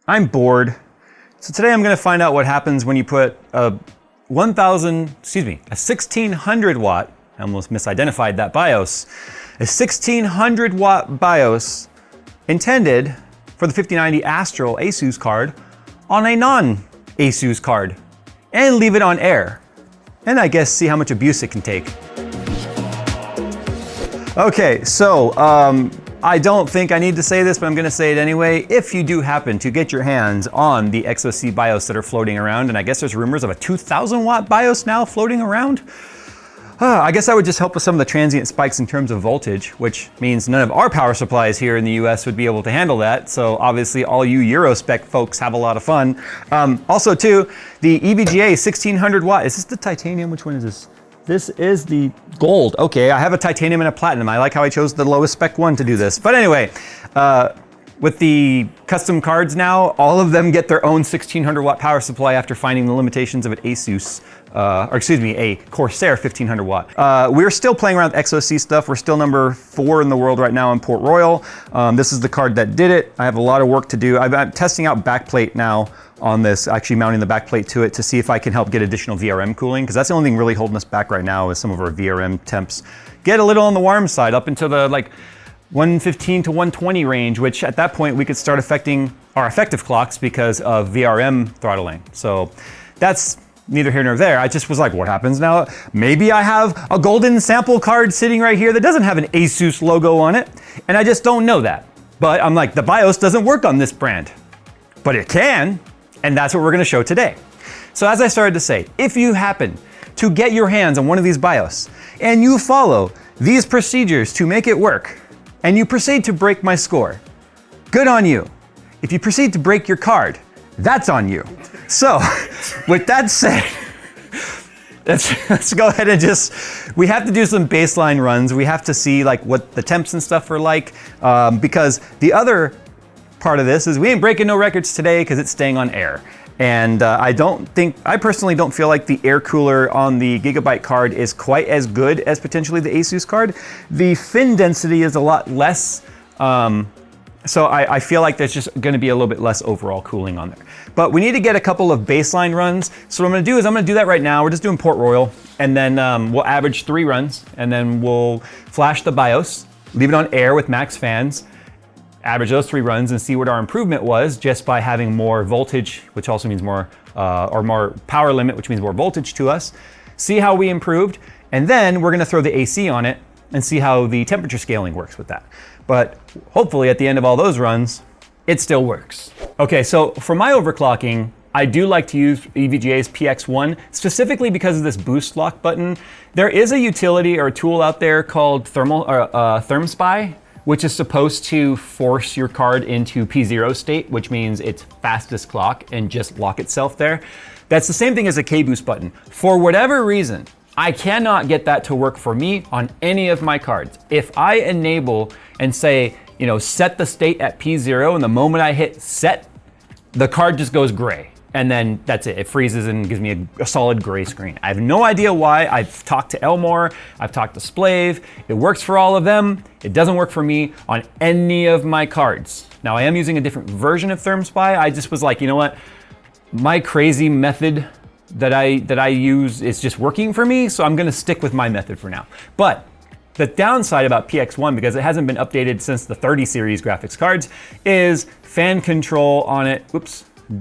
I'm bored. So today I'm gonna find out what happens when you put a 1600 watt, I almost misidentified that BIOS, a 1600 watt BIOS intended for the 5090 Astral ASUS card on a non-ASUS card and leave it on air. And I guess see how much abuse it can take. Okay, so I don't think I need to say this, but I'm gonna say it anyway. If you do happen to get your hands on the XOC BIOS that are floating around, and I guess there's rumors of a 2000 watt BIOS now floating around, I guess that would just help with some of the transient spikes in terms of voltage, which means none of our power supplies here in the US would be able to handle that. So obviously all you Eurospec folks have a lot of fun. Also too, the EVGA 1600 watt, is this the titanium? Which one is this? This is the gold. Okay, I have a titanium and a platinum. I like how I chose the lowest spec one to do this. But anyway, with the custom cards now, all of them get their own 1600 watt power supply after finding the limitations of an ASUS, a Corsair 1500 watt. We're still playing around with XOC stuff. We're still number 4 in the world right now in Port Royal. This is the card that did it. I have a lot of work to do. I'm testing out backplate now on this, actually mounting the backplate to it to see if I can help get additional VRM cooling, because that's the only thing really holding us back right now is some of our VRM temps get a little on the warm side up into the 115 to 120 range, which at that point we could start affecting our effective clocks because of VRM throttling. So that's neither here nor there. I just was like, what happens now? Maybe I have a golden sample card sitting right here that doesn't have an ASUS logo on it, and I just don't know that. But I'm like, the BIOS doesn't work on this brand, but it can, and that's what we're gonna show today. So as I started to say, if you happen to get your hands on one of these BIOS and you follow these procedures to make it work, and you proceed to break my score, good on you. If you proceed to break your card, that's on you. So, with that said, let's go ahead and we have to do some baseline runs. We have to see what the temps and stuff are like, because the other part of this is we ain't breaking no records today because it's staying on air. And I personally don't feel like the air cooler on the Gigabyte card is quite as good as potentially the ASUS card. The fin density is a lot less, so I feel like there's just gonna be a little bit less overall cooling on there. But we need to get a couple of baseline runs. So what I'm gonna do is I'm gonna do that right now. We're just doing Port Royal, and then we'll average 3 runs, and then we'll flash the BIOS, leave it on air with max fans, average those 3 runs and see what our improvement was just by having more voltage, which also means more power limit, which means more voltage to us. See how we improved, and then we're gonna throw the AC on it and see how the temperature scaling works with that. But hopefully at the end of all those runs, it still works. Okay, so for my overclocking, I do like to use EVGA's PX1, specifically because of this boost lock button. There is a utility or a tool out there called ThermSpy, which is supposed to force your card into P0 state, which means it's fastest clock and just lock itself there. That's the same thing as a K-Boost button. For whatever reason, I cannot get that to work for me on any of my cards. If I enable and say, set the state at P0, and the moment I hit set, the card just goes gray. And then that's it. It freezes and gives me a solid gray screen. I have no idea why. I've talked to Elmore, I've talked to Splave. It works for all of them. It doesn't work for me on any of my cards. Now I am using a different version of ThermSpy. I just was like, you know what? My crazy method that I use is just working for me, so I'm gonna stick with my method for now. But the downside about PX1, because it hasn't been updated since the 30 series graphics cards, is fan control on it,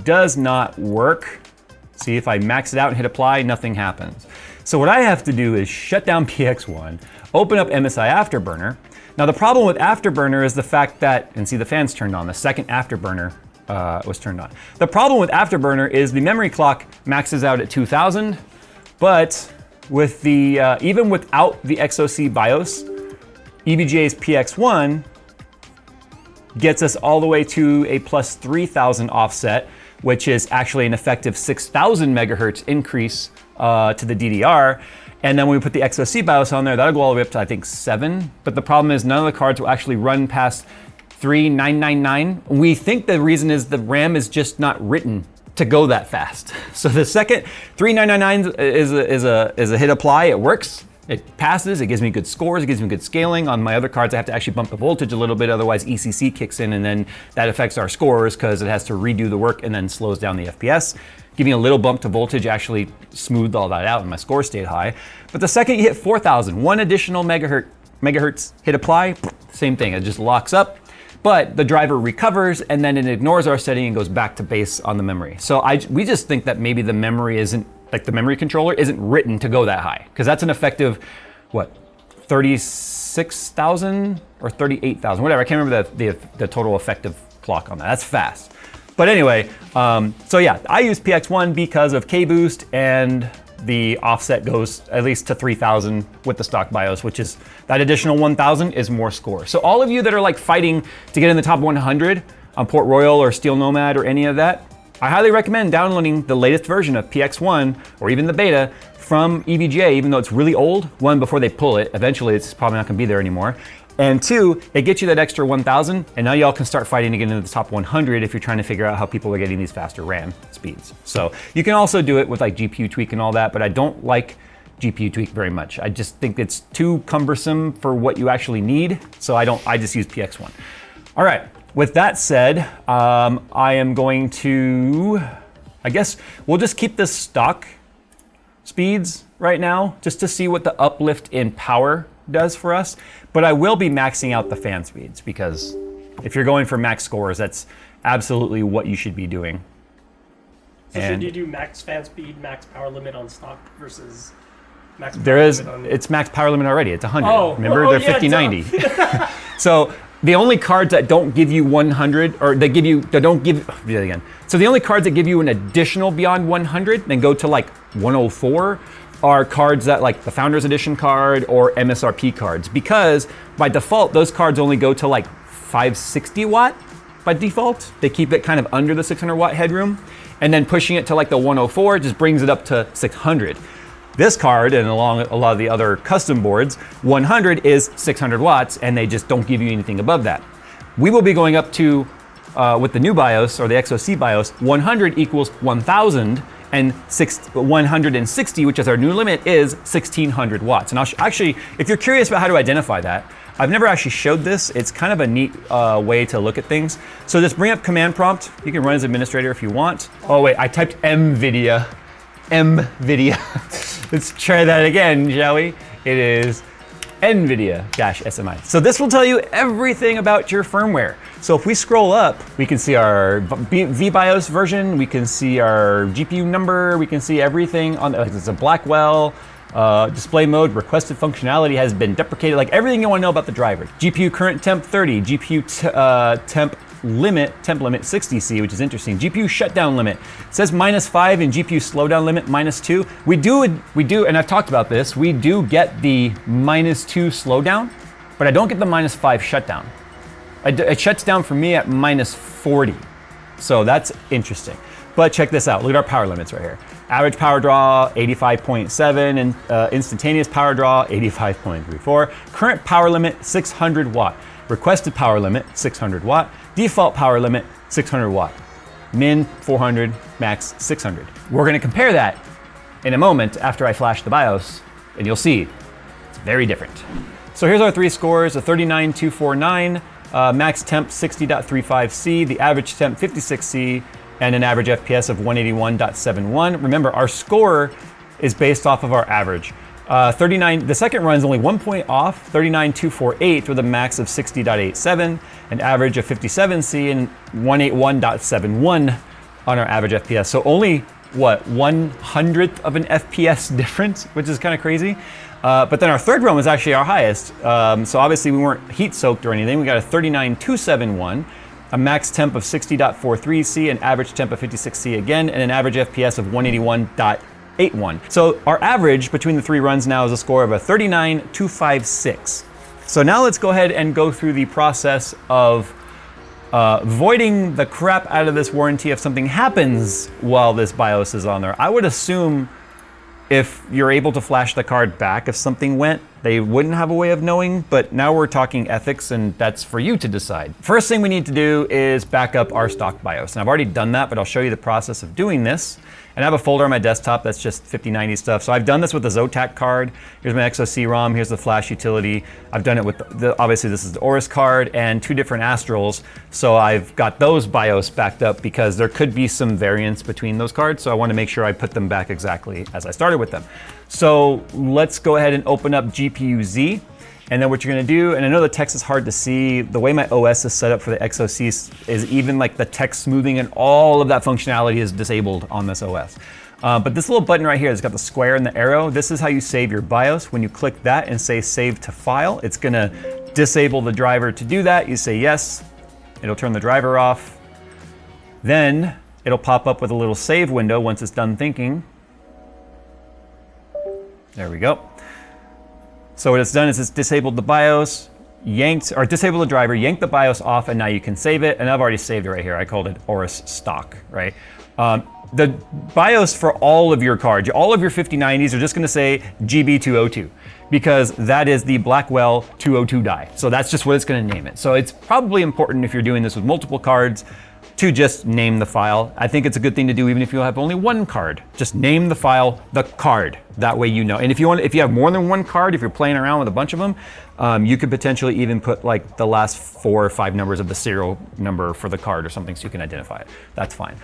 does not work. See, if I max it out and hit apply, nothing happens. So what I have to do is shut down PX1, open up MSI Afterburner. Now the problem with Afterburner is the fact that, and see the fan's turned on, the second Afterburner was turned on. The problem with Afterburner is the memory clock maxes out at 2000, but with the, even without the XOC BIOS, EVGA's PX1 gets us all the way to a plus 3000 offset, which is actually an effective 6000 megahertz increase to the DDR. And then when we put the XOC BIOS on there, that'll go all the way up to I think 7. But the problem is none of the cards will actually run past 3999. We think the reason is the RAM is just not written to go that fast. So the second 3999 is a hit apply, it works. It passes, it gives me good scores, it gives me good scaling. On my other cards, I have to actually bump the voltage a little bit, otherwise ECC kicks in and then that affects our scores because it has to redo the work and then slows down the FPS. Giving a little bump to voltage actually smoothed all that out and my score stayed high. But the second you hit 4,000, one additional megahertz hit apply, same thing, it just locks up. But the driver recovers and then it ignores our setting and goes back to base on the memory. So we just think that maybe the memory isn't, like the memory controller isn't written to go that high. Because that's an effective, what, 36,000 or 38,000, whatever. I can't remember the total effective clock on that. That's fast. But anyway, so yeah, I use PX1 because of K-Boost and the offset goes at least to 3,000 with the stock BIOS, which is that additional 1,000 is more score. So all of you that are like fighting to get in the top 100 on Port Royal or Steel Nomad or any of that, I highly recommend downloading the latest version of PX1 or even the beta from EVGA, even though it's really old. One, before they pull it, eventually it's probably not gonna be there anymore. And two, it gets you that extra 1,000, and now y'all can start fighting to get into the top 100 if you're trying to figure out how people are getting these faster RAM speeds. So you can also do it with like GPU tweak and all that, but I don't like GPU tweak very much. I just think it's too cumbersome for what you actually need, so I just use PX1. All right, with that said, I am going to, I guess we'll just keep this stock speeds right now, just to see what the uplift in power does for us, but I will be maxing out the fan speeds because if you're going for max scores, that's absolutely what you should be doing. So should you do max fan speed, max power limit on stock versus max power limit on... It's max power limit already, it's 100. Oh, remember, they're 5090. So the only cards that don't give you 100, or they don't give, do that again. So the only cards that give you an additional beyond 100, then go to like 104, are cards that like the Founders Edition card or MSRP cards, because by default, those cards only go to like 560 watt by default. They keep it kind of under the 600 watt headroom, and then pushing it to like the 104 just brings it up to 600. This card, and along a lot of the other custom boards, 100 is 600 watts, and they just don't give you anything above that. We will be going up to, with the new BIOS, or the XOC BIOS, 100 equals 1000, and 160, which is our new limit, is 1600 watts. And actually, if you're curious about how to identify that, I've never actually showed this. It's kind of a neat way to look at things. So just bring up command prompt. You can run as administrator if you want. Oh wait, I typed MVIDIA. Let's try that again, shall we? It is NVIDIA-SMI. So this will tell you everything about your firmware. So if we scroll up, we can see our VBIOS version, we can see our GPU number, we can see everything on it's a Blackwell, display mode, requested functionality has been deprecated, like everything you want to know about the driver. GPU current temp 30, GPU temp limit 60C, which is interesting. GPU shutdown limit, it says -5 and GPU slowdown limit -2. We do, and I've talked about this, we do get the -2 slowdown, but I don't get the -5 shutdown. It shuts down for me at -40. So that's interesting. But check this out, look at our power limits right here. Average power draw, 85.7, and instantaneous power draw, 85.34. Current power limit, 600 watt. Requested power limit, 600 watt. Default power limit, 600 watt. Min, 400, max, 600. We're gonna compare that in a moment after I flash the BIOS, and you'll see it's very different. So here's our three scores, a 39,249, max temp 60.35C, the average temp 56C, and an average FPS of 181.71. Remember, our score is based off of our average. The second run is only 1 point off, 39,248 with a max of 60.87, an average of 57C, and 181.71 on our average FPS. So only, what, 1/100th of an FPS difference, which is kind of crazy. But then our third run was actually our highest. So obviously we weren't heat soaked or anything. We got a 39,271, a max temp of 60.43C, an average temp of 56C again, and an average FPS of 181.81. So our average between the three runs now is a score of a 39,256. So now let's go ahead and go through the process of voiding the crap out of this warranty if something happens while this BIOS is on there. I would assume if you're able to flash the card back if something went, they wouldn't have a way of knowing, but now we're talking ethics and that's for you to decide. First thing we need to do is back up our stock BIOS. And I've already done that, but I'll show you the process of doing this. And I have a folder on my desktop that's just 5090 stuff. So I've done this with the Zotac card. Here's my XOC ROM, here's the flash utility. I've done it with, obviously this is the Aorus card and 2 different Astrals. So I've got those BIOS backed up because there could be some variance between those cards. So I want to make sure I put them back exactly as I started with them. So let's go ahead and open up GPU-Z. And then what you're gonna do, and I know the text is hard to see, the way my OS is set up for the XOC is even like the text smoothing and all of that functionality is disabled on this OS. But this little button right here, it's got the square and the arrow. This is how you save your BIOS. When you click that and say save to file, it's gonna disable the driver to do that. You say yes, it'll turn the driver off. Then it'll pop up with a little save window once it's done thinking. There we go. So what it's done is it's disabled the BIOS, disabled the driver, yanked the BIOS off, and now you can save it. And I've already saved it right here. I called it Aorus stock, right? The BIOS for all of your cards, all of your 5090s are just gonna say GB202 because that is the Blackwell 202 die. So that's just what it's gonna name it. So it's probably important if you're doing this with multiple cards to just name the file. I think it's a good thing to do even if you have only one card. Just name the file, the card. That way you know. And if you have more than one card, if you're playing around with a bunch of them, you could potentially even put like the last 4 or 5 numbers of the serial number for the card or something so you can identify it. That's fine.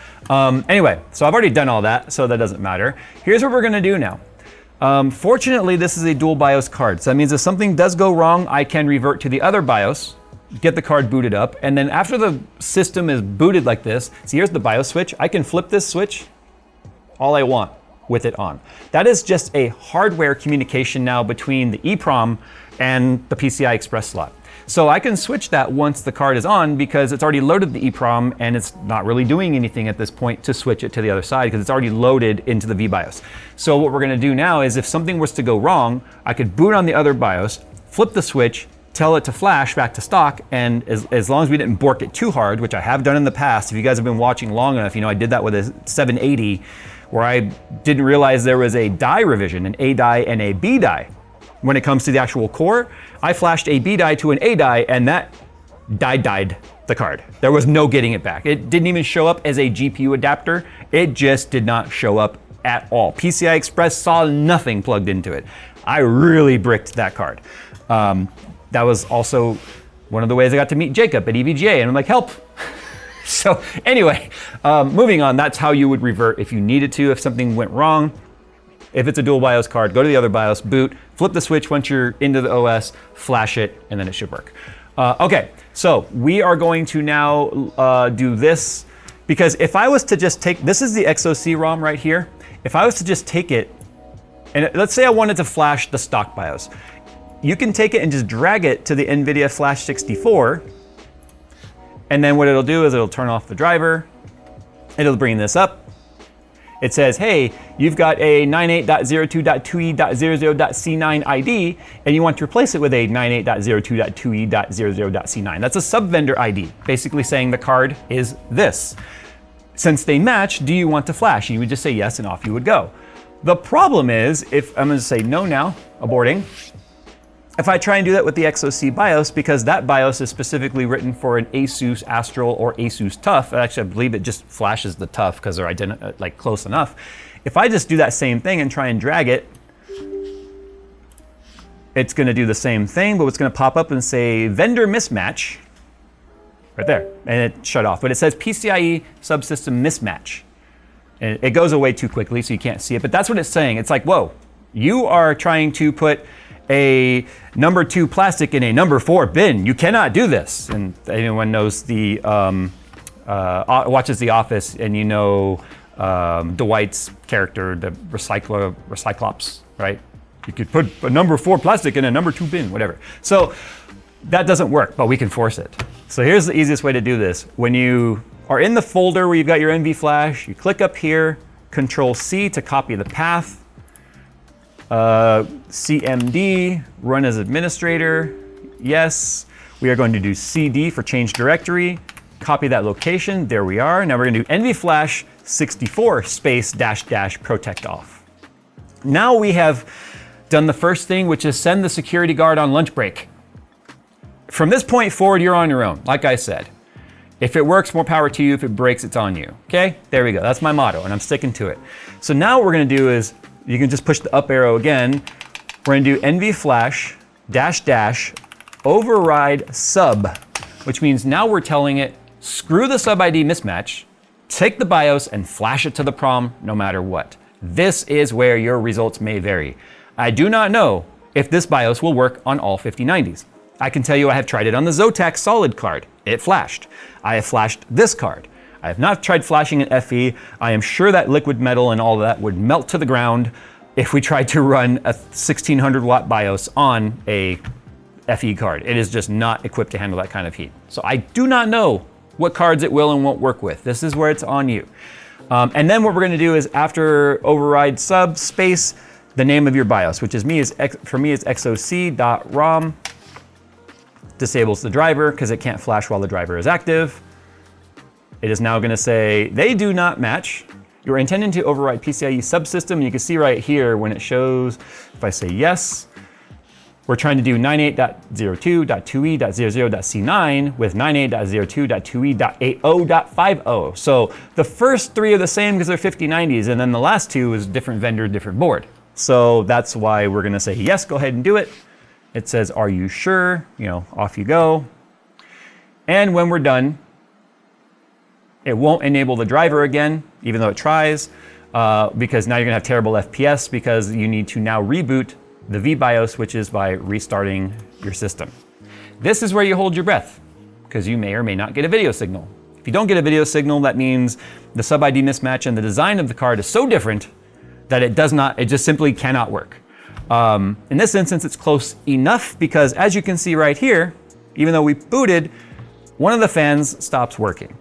Anyway, so I've already done all that, so that doesn't matter. Here's what we're gonna do now. Fortunately, this is a dual BIOS card. So that means if something does go wrong, I can revert to the other BIOS, get the card booted up, and then after the system is booted like this, see here's the BIOS switch, I can flip this switch all I want with it on. That is just a hardware communication now between the EEPROM and the PCI Express slot. So I can switch that once the card is on because it's already loaded the EEPROM and it's not really doing anything at this point to switch it to the other side because it's already loaded into the vBIOS. So what we're gonna do now is if something was to go wrong, I could boot on the other BIOS, flip the switch, tell it to flash back to stock, and as long as we didn't bork it too hard, which I have done in the past, if you guys have been watching long enough, you know I did that with a 780 where I didn't realize there was a die revision, an A die and a B die. When it comes to the actual core, I flashed a B die to an A die and that died the card. There was no getting it back. It didn't even show up as a GPU adapter. It just did not show up at all. PCI Express saw nothing plugged into it. I really bricked that card. That was also one of the ways I got to meet Jacob at EVGA, and I'm like, help. So anyway, moving on, that's how you would revert if you needed to, if something went wrong. If it's a dual BIOS card, go to the other BIOS, boot, flip the switch once you're into the OS, flash it, and then it should work. Okay, so we are going to now do this, because if I was to just take, this is the XOC ROM right here. If I was to just take it, and let's say I wanted to flash the stock BIOS, you can take it and just drag it to the NVIDIA Flash 64, and then what it'll do is it'll turn off the driver, it'll bring this up. It says, hey, you've got a 98.02.2e.00.c9 ID, and you want to replace it with a 98.02.2e.00.c9. That's a sub-vendor ID, basically saying the card is this. Since they match, do you want to flash? And you would just say yes, and off you would go. The problem is, if I'm gonna say no now, aborting, if I try and do that with the XOC BIOS, because that BIOS is specifically written for an ASUS Astral or ASUS TUF, actually I believe it just flashes the TUF because they're like close enough. If I just do that same thing and try and drag it, it's gonna do the same thing, but it's gonna pop up and say vendor mismatch, right there, and it shut off. But it says PCIe subsystem mismatch. And it goes away too quickly so you can't see it, but that's what it's saying. It's like, whoa, you are trying to put a number 2 plastic in a number 4 bin. You cannot do this. And anyone knows the, watches The Office, and you know Dwight's character, the Recyclops, right? You could put a number 4 plastic in a number 2 bin, whatever. So that doesn't work, but we can force it. So here's the easiest way to do this. When you are in the folder where you've got your NV Flash, you click up here, Control C to copy the path, CMD, run as administrator, yes. We are going to do CD for change directory, copy that location, there we are. Now we're gonna do NV Flash 64 space dash dash protect off. Now we have done the first thing, which is send the security guard on lunch break. From this point forward, you're on your own, like I said. If it works, more power to you. If it breaks, it's on you. Okay, there we go. That's my motto, and I'm sticking to it. So now what we're gonna do is, you can just push the up arrow again. We're gonna do NV flash -- override sub, which means now we're telling it, screw the sub ID mismatch, take the BIOS and flash it to the PROM no matter what. This is where your results may vary. I do not know if this BIOS will work on all 5090s. I can tell you I have tried it on the Zotac solid card. It flashed. I have flashed this card. I have not tried flashing an FE. I am sure that liquid metal and all that would melt to the ground if we tried to run a 1600 watt BIOS on a FE card. It is just not equipped to handle that kind of heat. So I do not know what cards it will and won't work with. This is where it's on you. And then what we're gonna do is, after override sub space, the name of your BIOS, which is for me is XOC.ROM. Disables the driver because it can't flash while the driver is active. It is now gonna say, they do not match. You're intending to override PCIe subsystem. You can see right here when it shows, if I say yes, we're trying to do 98.02.2e.00.c9 with 98.02.2e.80.50. So the first three are the same because they're 5090s, and then the last two is different vendor, different board. So that's why we're gonna say yes, go ahead and do it. It says, are you sure? You know, off you go. And when we're done, it won't enable the driver again, even though it tries, because now you're gonna have terrible FPS because you need to now reboot the vBIOS, which is by restarting your system. This is where you hold your breath, because you may or may not get a video signal. If you don't get a video signal, that means the sub ID mismatch and the design of the card is so different that it just simply cannot work. In this instance, it's close enough because, as you can see right here, even though we booted, one of the fans stops working.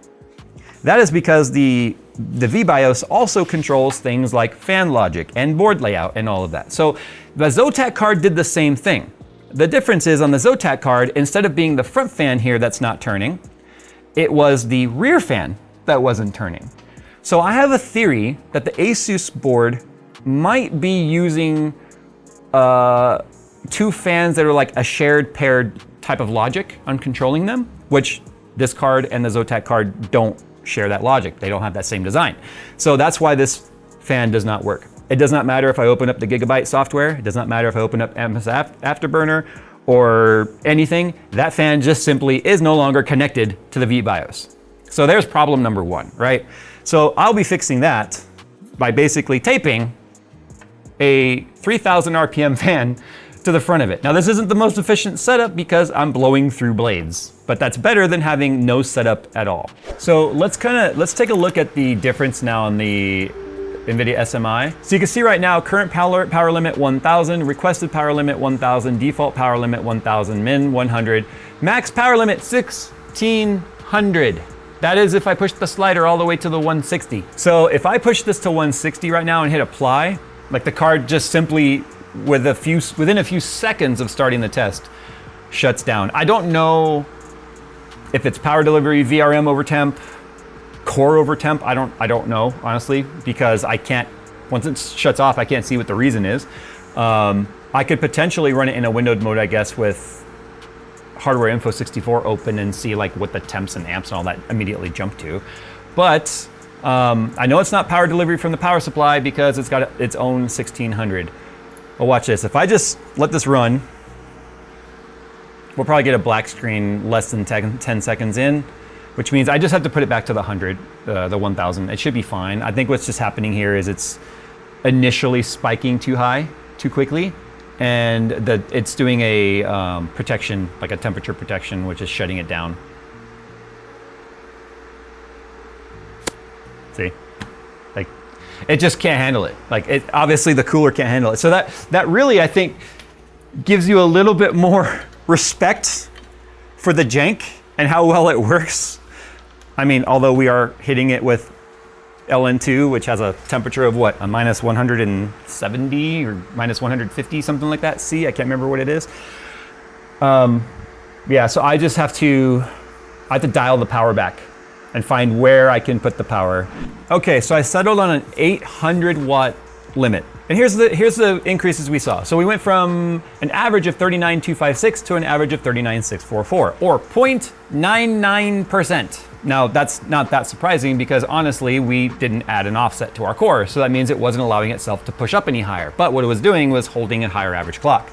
That is because the vBIOS also controls things like fan logic and board layout and all of that. So the Zotac card did the same thing. The difference is, on the Zotac card, instead of being the front fan here that's not turning, it was the rear fan that wasn't turning. So I have a theory that the ASUS board might be using two fans that are like a shared paired type of logic on controlling them, which this card and the Zotac card don't share that logic. They don't have that same design. So that's why this fan does not work. It does not matter if I open up the Gigabyte software. It does not matter if I open up MS Afterburner or anything. That fan just simply is no longer connected to the vBIOS. So there's problem number one, right? So I'll be fixing that by basically taping a 3000 RPM fan to the front of it. Now, this isn't the most efficient setup because I'm blowing through blades, but that's better than having no setup at all. So let's take a look at the difference now on the NVIDIA SMI. So you can see right now, current power limit 1000, requested power limit 1000, default power limit 1000, min 100, max power limit 1600. That is if I push the slider all the way to the 160. So if I push this to 160 right now and hit apply, like the card just simply, within a few seconds of starting the test, shuts down. I don't know if it's power delivery, VRM over temp, core over temp. I don't know, honestly, because I can't, once it shuts off, I can't see what the reason is. I could potentially run it in a windowed mode, I guess, with hardware info 64 open and see like what the temps and amps and all that immediately jump to. But I know it's not power delivery from the power supply because it's got its own 1600. Well, watch this. If I just let this run, we'll probably get a black screen less than 10 seconds in, which means I just have to put it back to the 100, the 1000. It should be fine. I think what's just happening here is it's initially spiking too high, too quickly, and it's doing a protection, like a temperature protection, which is shutting it down. See? Like, it just can't handle it. Like, obviously the cooler can't handle it. So that really, I think, gives you a little bit more respect for the jank and how well it works. I mean, although we are hitting it with LN2, which has a temperature of what, a minus 170 or minus 150, something like that. C, I can't remember what it is. Yeah, so I just have to dial the power back and find where I can put the power. Okay, so I settled on an 800 watt limit. And here's the increases we saw. So we went from an average of 39,256 to an average of 39,644, or 0.99%. Now that's not that surprising because honestly, we didn't add an offset to our core. So that means it wasn't allowing itself to push up any higher. But what it was doing was holding a higher average clock.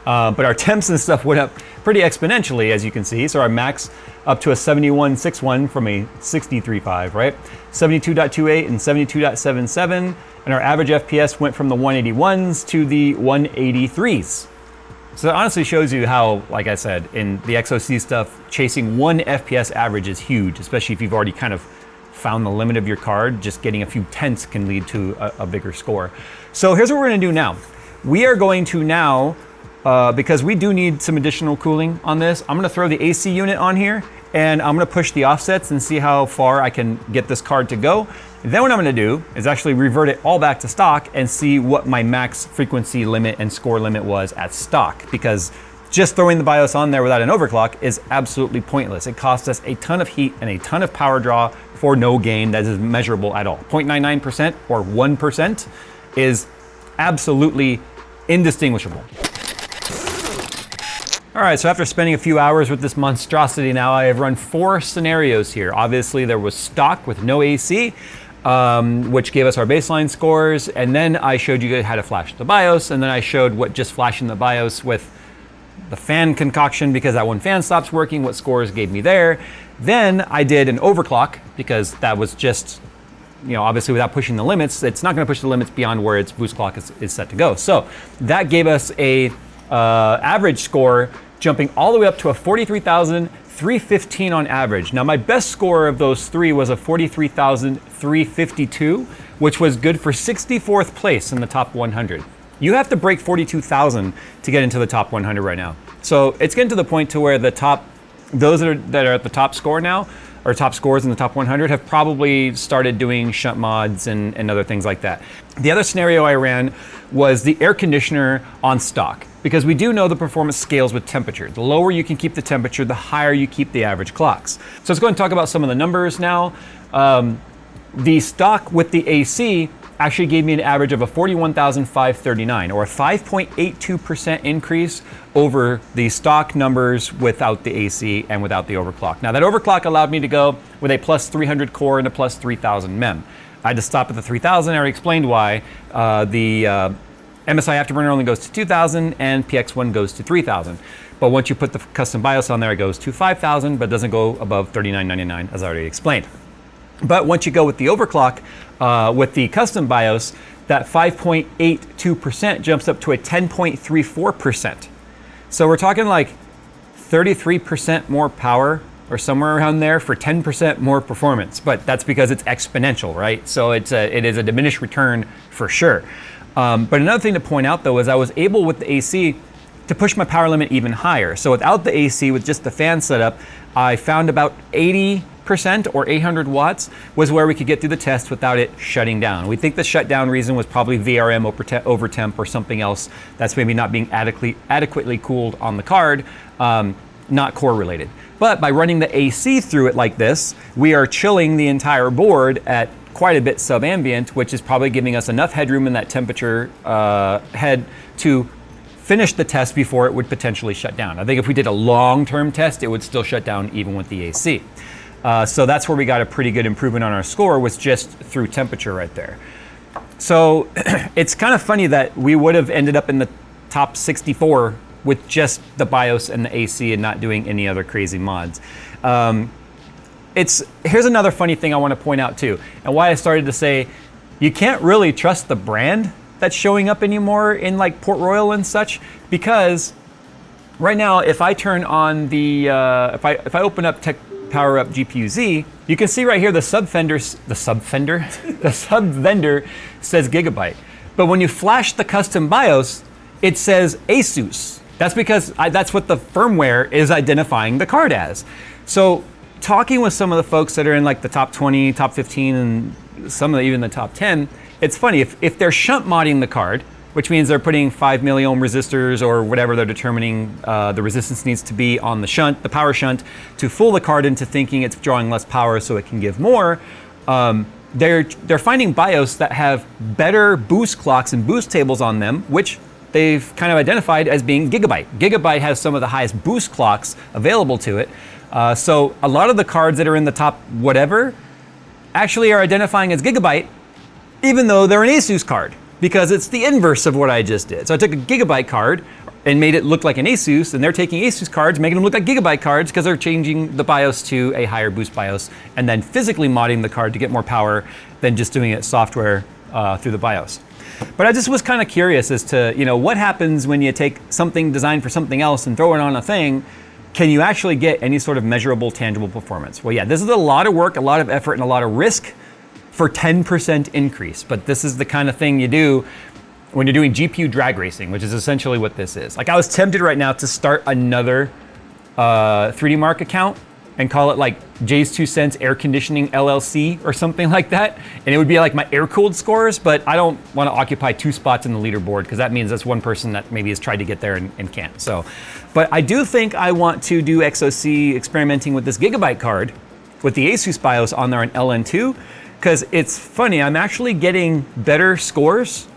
But our temps and stuff went up pretty exponentially, as you can see. So our max up to a 71.61 from a 63.5, right? 72.28 and 72.77. And our average FPS went from the 181s to the 183s. So that honestly shows you how, like I said, in the XOC stuff, chasing 1 FPS average is huge, especially if you've already kind of found the limit of your card. Just getting a few tenths can lead to a bigger score. So here's what we're gonna do now. We are going to now, because we do need some additional cooling on this, I'm gonna throw the AC unit on here and I'm gonna push the offsets and see how far I can get this card to go. Then what I'm gonna do is actually revert it all back to stock and see what my max frequency limit and score limit was at stock, because just throwing the BIOS on there without an overclock is absolutely pointless. It costs us a ton of heat and a ton of power draw for no gain that is measurable at all. 0.99% or 1% is absolutely indistinguishable. All right, so after spending a few hours with this monstrosity now, I have run 4 scenarios here. Obviously, there was stock with no AC, which gave us our baseline scores. And then I showed you how to flash the BIOS. And then I showed what just flashing the BIOS with the fan concoction, because that one fan stops working, what scores gave me there. Then I did an overclock, because that was just, you know, obviously without pushing the limits, it's not gonna push the limits beyond where its boost clock is set to go. So that gave us a average score jumping all the way up to a 43,315 on average. Now my best score of those 3 was a 43,352, which was good for 64th place in the top 100. You have to break 42,000 to get into the top 100 right now. So it's getting to the point to where the top, those that are at the top score now, or top scores in the top 100, have probably started doing shunt mods and other things like that. The other scenario I ran was the air conditioner on stock, because we do know the performance scales with temperature. The lower you can keep the temperature, the higher you keep the average clocks. So let's go and talk about some of the numbers now. The stock with the AC actually gave me an average of a 41,539, or a 5.82% increase over the stock numbers without the AC and without the overclock. Now that overclock allowed me to go with a plus 300 core and a plus 3000 mem. I had to stop at the 3000. I already explained why. The MSI Afterburner only goes to 2000 and PX1 goes to 3000. But once you put the custom BIOS on there, it goes to 5000, but doesn't go above 3999, as I already explained. But once you go with the overclock, with the custom BIOS, that 5.82% jumps up to a 10.34%. So we're talking like 33% more power, or somewhere around there, for 10% more performance. But that's because it's exponential, right? So it is a diminished return for sure. But another thing to point out though is I was able with the AC to push my power limit even higher. So without the AC, with just the fan setup, I found about 80% or 800 watts was where we could get through the test without it shutting down. We think the shutdown reason was probably VRM over temp or something else that's maybe not being adequately cooled on the card, not core related. But by running the AC through it like this, we are chilling the entire board at quite a bit subambient, which is probably giving us enough headroom in that temperature head to finish the test before it would potentially shut down. I think if we did a long-term test, it would still shut down even with the AC. So that's where we got a pretty good improvement on our score, was just through temperature right there. So it's kind of funny that we would have ended up in the top 64 with just the BIOS and the AC and not doing any other crazy mods. Here's another funny thing I want to point out too, and why I started to say you can't really trust the brand that's showing up anymore in like Port Royal and such, because right now if I turn on the if I open up Tech Power Up GPU-Z, you can see right here the sub vendor says Gigabyte, but when you flash the custom BIOS, it says ASUS. That's because that's what the firmware is identifying the card as. So talking with some of the folks that are in like the top 20, top 15, and some of even the top 10, it's funny, if they're shunt modding the card, which means they're putting 5 milliohm resistors or whatever they're determining the resistance needs to be on the shunt, the power shunt, to fool the card into thinking it's drawing less power so it can give more, they're finding BIOS that have better boost clocks and boost tables on them, which they've kind of identified as being Gigabyte. Gigabyte has some of the highest boost clocks available to it. So a lot of the cards that are in the top whatever actually are identifying as Gigabyte, even though they're an ASUS card, because it's the inverse of what I just did. So I took a Gigabyte card and made it look like an ASUS, and they're taking ASUS cards, making them look like Gigabyte cards, because they're changing the BIOS to a higher boost BIOS, and then physically modding the card to get more power than just doing it software through the BIOS. But I just was kind of curious as to, what happens when you take something designed for something else and throw it on a thing. Can you actually get any sort of measurable, tangible performance? Well, yeah, this is a lot of work, a lot of effort, and a lot of risk for 10% increase. But this is the kind of thing you do when you're doing GPU drag racing, which is essentially what this is. Like, I was tempted right now to start another 3D Mark account and call it like Jay's 2 Cents Air Conditioning LLC or something like that. And it would be like my air-cooled scores, but I don't want to occupy 2 spots in the leaderboard, because that means that's one person that maybe has tried to get there and can't. So, but I do think I want to do XOC experimenting with this Gigabyte card with the ASUS BIOS on there in LN2, because it's funny, I'm actually getting better scores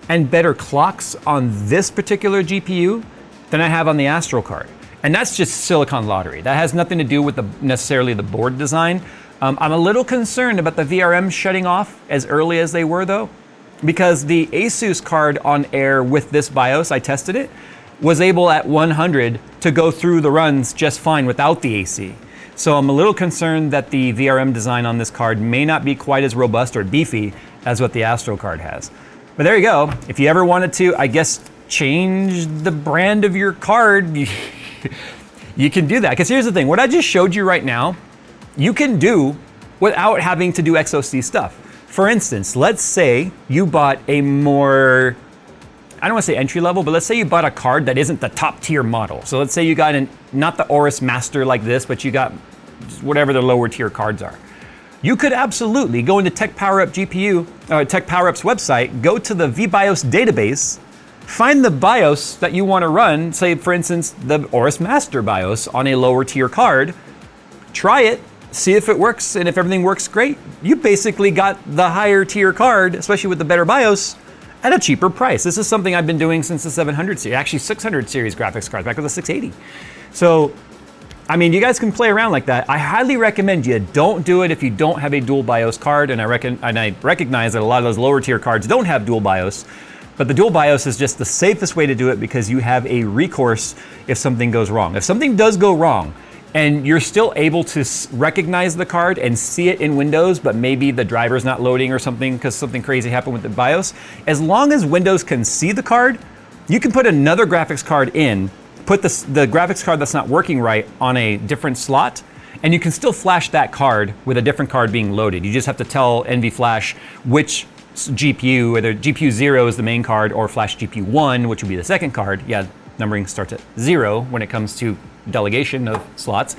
and better clocks on this particular GPU than I have on the Astral card. And that's just Silicon lottery. That has nothing to do with necessarily the board design. I'm a little concerned about the VRM shutting off as early as they were, though, because the ASUS card on air with this BIOS, I tested it, was able at 100 to go through the runs just fine without the AC. So I'm a little concerned that the VRM design on this card may not be quite as robust or beefy as what the Astro card has. But there you go. If you ever wanted to, I guess, change the brand of your card, you can do that. Because here's the thing, what I just showed you right now, you can do without having to do XOC stuff. For instance, let's say you bought a more, I don't want to say entry level, but let's say you bought a card that isn't the top tier model. So let's say you got not the Aorus Master like this, but you got whatever the lower tier cards are. You could absolutely go into Tech PowerUp Tech PowerUp's website, go to the vBIOS database, find the BIOS that you want to run, say for instance, the Aorus Master BIOS on a lower tier card, try it, see if it works, and if everything works great, you basically got the higher tier card, especially with the better BIOS, at a cheaper price. This is something I've been doing since the 700 series, actually 600 series graphics cards, back with the 680. So, I mean, you guys can play around like that. I highly recommend you don't do it if you don't have a dual BIOS card, and I recognize that a lot of those lower tier cards don't have dual BIOS, but the dual BIOS is just the safest way to do it, because you have a recourse if something goes wrong. If something does go wrong, and you're still able to recognize the card and see it in Windows, but maybe the driver's not loading or something because something crazy happened with the BIOS, as long as Windows can see the card, you can put another graphics card in, put the graphics card that's not working right on a different slot, and you can still flash that card with a different card being loaded. You just have to tell NVFlash which GPU, whether GPU 0 is the main card or Flash GPU 1, which would be the second card. Yeah, numbering starts at 0 when it comes to delegation of slots.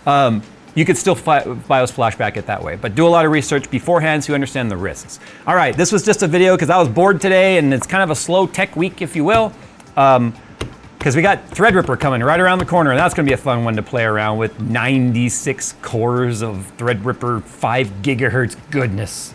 You could still BIOS flashback it that way, but do a lot of research beforehand so you understand the risks. All right, this was just a video because I was bored today, and it's kind of a slow tech week, if you will. Because we got Threadripper coming right around the corner, and that's going to be a fun one to play around with. 96 cores of Threadripper, 5 gigahertz goodness.